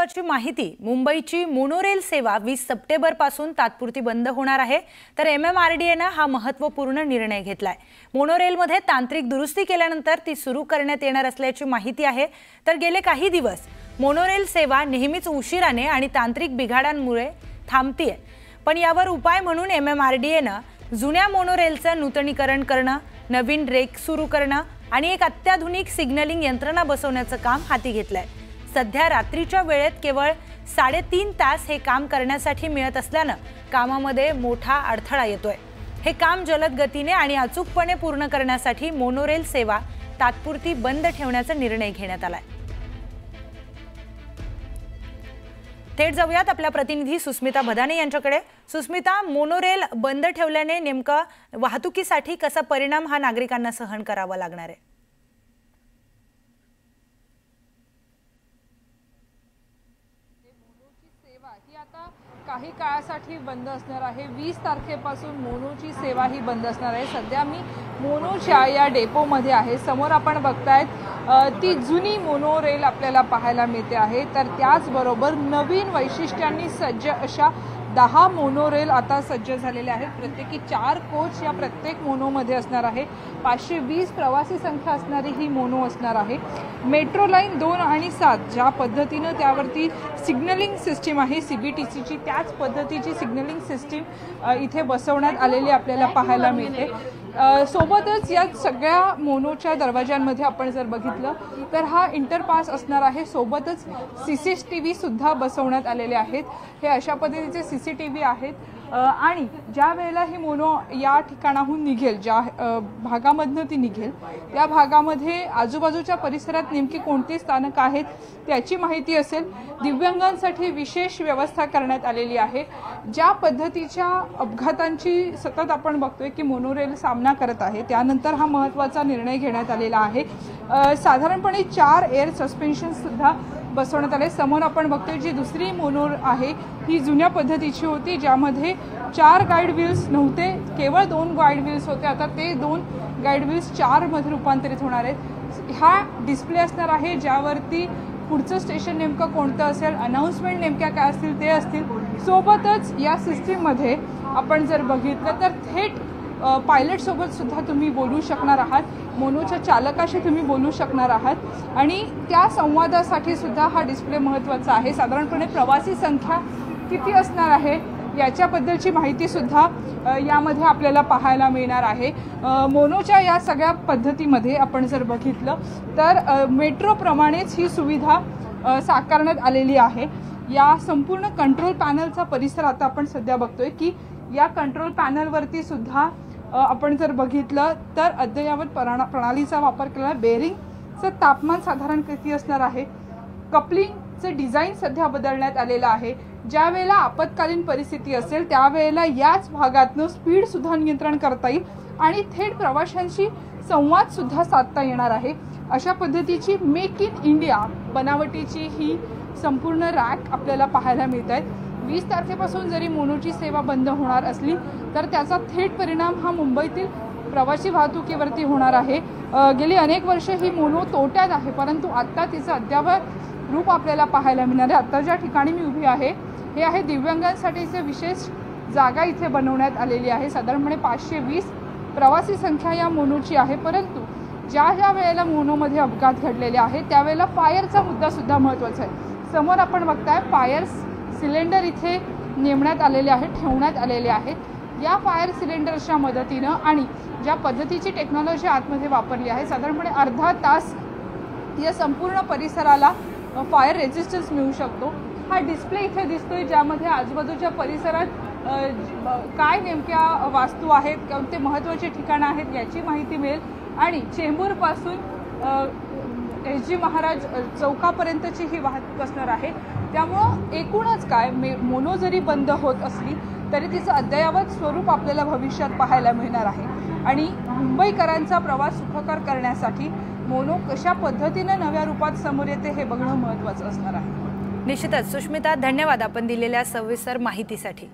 महत्त्वाची माहिती, मुंबईची मोनोरेल सेवा 20 सप्टेंबर पासून तात्पुरती बंद होणार आहे। तर MMRDAने हा महत्त्वपूर्ण निर्णय घेतलाय। मोनोरेलमध्ये तांत्रिक दुरुस्ती केल्यानंतर ती सुरू करण्यात येणार असल्याची माहिती आहे। तर गेले काही दिवस मोनोरेल सेवा नेहमीच उशिराने आणि तांत्रिक बिघाडांमुळे थांबतीये। पण यावर उपाय म्हणून MMRDAने जुन्या मोनोरेलचं नूतनीकरण करणं, नवीन रेक सुरू करणं आणि एक अत्याधुनिक सिग्नलिंग यंत्रणा बसवण्याचं काम हाती घेतलंय। सध्या रात्रीच्या वेळेत केवळ 3.5 तास हे काम करण्यासाठी मिळत असल्याने कामामध्ये मोठा अडथळा येतोय। हे काम जलद गतीने आणि अचूकपणे पूर्ण करण्यासाठी मोनोरेल सेवा तात्पुरती बंद ठेवण्याचा निर्णय घेण्यात आलाय। थेट जाऊयात आपल्या प्रतिनिधी सुस्मिता भदाने यांच्याकडे। सुस्मिता, मोनोरेल बंद ठेवल्याने नेमका वाहतुकीसाठी कसा परिणाम हा नागरिकांना सहन करावा लागणार आहे? काही काळासाठी बंद असणार आहे। 20 तारखेपासून मोनोची सेवा ही बंद असणार आहे। सध्या मी मोनोच्या या डेपोमध्ये आहे। समोर आपण बघतायत ती जुनी मोनोरेल आपल्याला पाहायला मिळते आहे। तर त्याचबरोबर नवीन वैशिष्ट्यांनी सज्ज अशा 10 मोनोरेल आता सज्ज झालेल्या आहेत। प्रत्येकी 4 कोच या प्रत्येक मोनोमध्ये असणार आहे। 520 प्रवासी संख्या असणारी ही मोनो असणार आहे। मेट्रो लाईन 2 आणि 7 ज्या पद्धतीने त्यावरती सिग्नलिंग सिस्टीम आहे CBTCची, त्याच पद्धतीची सिग्नलिंग सिस्टीम इथे बसवण्यात आलेली आपल्याला पाहायला मिळते। सोबतच या सगळ्या मोनोच्या दरवाजांमध्ये आपण जर बघितलं तर हा इंटरपास असणार आहे। सोबतच CCTV सुद्धा बसवण्यात आलेले आहेत। हे अशा पद्धतीचे CCTV आहेत आणि ज्या वेळेला ही मोनो या ठिकाणाहून निघेल, ज्या भागामधून ती निघेल त्या भागामध्ये आजूबाजूच्या परिसरात नेमकी कोणती स्थानक आहेत त्याची माहिती असेल। दिव्यांगांसाठी विशेष व्यवस्था करण्यात आलेली आहे। ज्या पद्धतीच्या अपघातांची सतत आपण बघतोय की मोनोरेल सामना करत आहे, त्यानंतर हा महत्त्वाचा निर्णय घेण्यात आलेला आहे। साधारणपणे 4 एअर सस्पेन्शन सुद्धा बसवण्यात आले। समोर आपण बघतोय जी दुसरी मोनो आहे ही जुन्या पद्धतीची होती, ज्यामध्ये 4 गाईड व्हील्स नव्हते, केवळ 2 गाईड व्हील्स होते। आता ते 2 गाईड व्हील्स 4 मध्ये रूपांतरित होणार आहेत। हा डिस्प्ले असणार आहे ज्यावरती पुढचं स्टेशन नेमकं कोणतं असेल, अनाउन्समेंट नेमक्या काय असतील ते असतील। सोबतच या सिस्टीममध्ये आपण जर बघितलं तर थेट पायलट सोबत सुद्धा तुम्ही बोलू शकणार आहात, मोनोच्या चालकाशी तुम्ही बोलू शकणार आहात आणि त्या संवादासाठी सुद्धा हा डिस्प्ले महत्त्वाचा आहे। साधारणपणे प्रवासी संख्या किती असणार आहे याच्याबद्दलची माहिती सुद्धा यामध्ये आपल्याला पाहायला मिळणार आहे। मोनोच्या या सगळ्या पद्धतीमध्ये आपण जर बघितलं तर मेट्रोप्रमाणेच ही सुविधा साकारण्यात आलेली आहे। या संपूर्ण कंट्रोल पॅनलचा परिसर आता आपण सध्या बघतोय की या कंट्रोल पॅनलवरती सुद्धा आपण जर बघितलं तर अद्ययावत प्रणालीचा वापर केला। बेरिंगचं तापमान साधारण किती असणार आहे, कपलिंगचं डिझाईन सध्या बदलण्यात आलेलं आहे। ज्या वेळेला आपत्कालीन परिस्थिती असेल त्यावेळेला याच भागातून स्पीड सुद्धा नियंत्रण करता येईल आणि थेट प्रवाशांशी संवाद सुद्धा साधता येणार आहे। अशा पद्धतीची मेक इन इंडिया बनावटीची ही संपूर्ण रॅक आपल्याला पाहायला मिळत आहेत। 20 तारखेपासून जरी मोनोची सेवा बंद होणार असली तर त्याचा थेट परिणाम हा मुंबईतील प्रवासी वाहतुकीवरती होणार आहे। गेली अनेक वर्ष ही मोनो तोट्यात आहे, परंतु आता तिचं अद्ययावत रूप आपल्याला पाहायला मिळणार आहे। आता ज्या ठिकाणी मी उभी आहे हे आहे दिव्यांगांसाठीचे विशेष जागा इथे बनवण्यात आलेली आहे। साधारणपणे 520 प्रवासी संख्या या मोनोची आहे, परंतु ज्या वेळेला मोनोमध्ये अपघात घडलेले आहेत त्यावेळेला फायरचा मुद्दा सुद्धा महत्त्वाचा आहे। समोर आपण बघताय फायर सिलेंडर इथे नेमण्यात आलेले आहेत, ठेवण्यात आलेले आहेत। या फायर सिलेंडरच्या मदतीनं आणि ज्या पद्धतीची टेक्नॉलॉजी आतमध्ये वापरली आहे साधारणपणे अर्धा तास या संपूर्ण परिसराला फायर रेजिस्टन्स मिळू शकतो। हा डिस्प्ले इथे दिसतोय ज्यामध्ये आजूबाजूच्या परिसरात काय नेमक्या वास्तू आहेत, कोणते महत्त्वाचे ठिकाणं आहेत याची माहिती मिळेल आणि चेंबूरपासून SG महाराज चौकापर्यंतची ही वाहतूक असणार आहे। त्यामुळं एकूणच काय मोनो जरी बंद होत असली तरी तिचं अद्ययावत स्वरूप आपल्याला भविष्यात पाहायला मिळणार आहे आणि मुंबईकरांचा प्रवास सुखकर करण्यासाठी मोनो कशा पद्धतीने नव्या रूपात समोर येते हे बघणं महत्त्वाचं असणार आहे। निश्चितच सुष्मिता, धन्यवाद आपण दिलेल्या सविस्तर माहितीसाठी।